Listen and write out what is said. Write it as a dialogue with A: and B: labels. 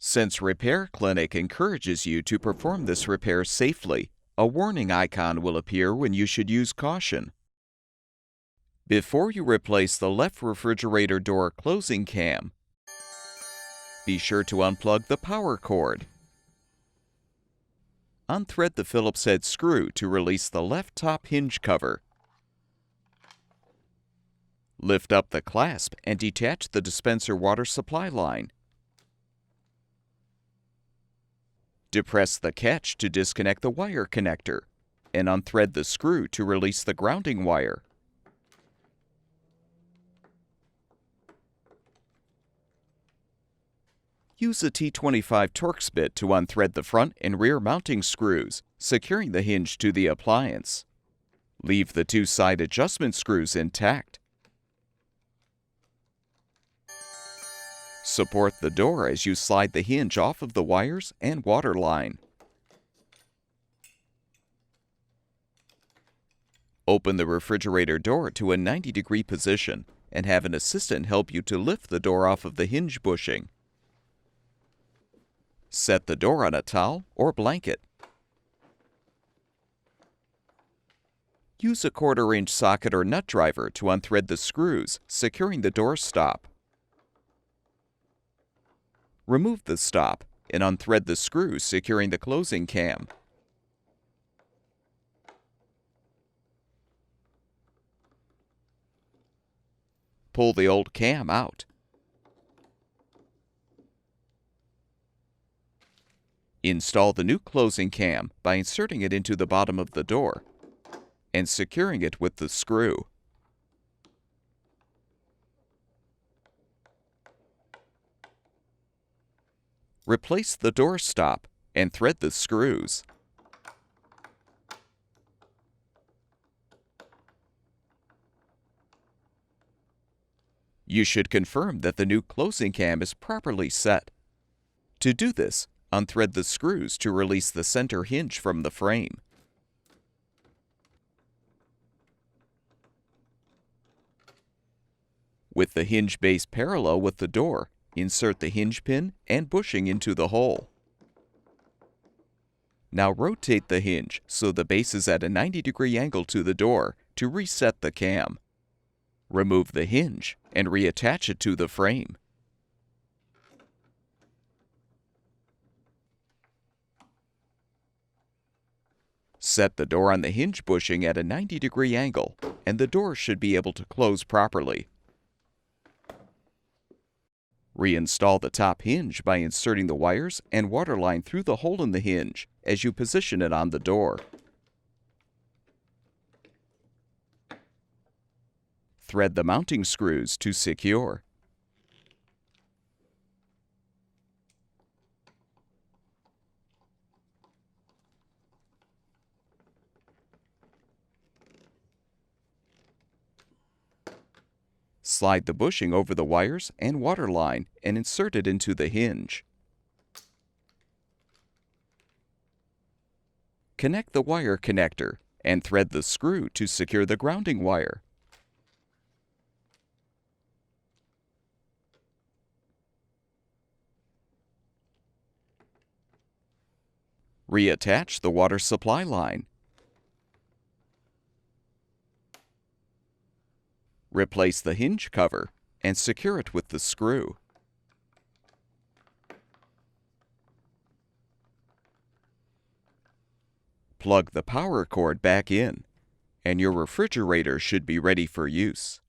A: Since Repair Clinic encourages you to perform this repair safely, a warning icon will appear when you should use caution. Before you replace the left refrigerator door closing cam, be sure to unplug the power cord. Unthread the Phillips head screw to release the left top hinge cover. Lift up the clasp and detach the dispenser water supply line. Depress the catch to disconnect the wire connector, and unthread the screw to release the grounding wire. Use a T25 Torx bit to unthread the front and rear mounting screws, securing the hinge to the appliance. Leave the two side adjustment screws intact. Support the door as you slide the hinge off of the wires and water line. Open the refrigerator door to a 90-degree position and have an assistant help you to lift the door off of the hinge bushing. Set the door on a towel or blanket. Use a 1/4-inch socket or nut driver to unthread the screws, securing the door stop. Remove the stop and unthread the screws securing the closing cam. Pull the old cam out. Install the new closing cam by inserting it into the bottom of the door and securing it with the screw. Replace the door stop and thread the screws. You should confirm that the new closing cam is properly set. To do this, unthread the screws to release the center hinge from the frame. With the hinge base parallel with the door, insert the hinge pin and bushing into the hole. Now rotate the hinge so the base is at a 90-degree angle to the door to reset the cam. Remove the hinge and reattach it to the frame. Set the door on the hinge bushing at a 90-degree angle, and the door should be able to close properly. Reinstall the top hinge by inserting the wires and water line through the hole in the hinge as you position it on the door. Thread the mounting screws to secure. Slide the bushing over the wires and water line and insert it into the hinge. Connect the wire connector and thread the screw to secure the grounding wire. Reattach the water supply line. Replace the hinge cover and secure it with the screw. Plug the power cord back in, and your refrigerator should be ready for use.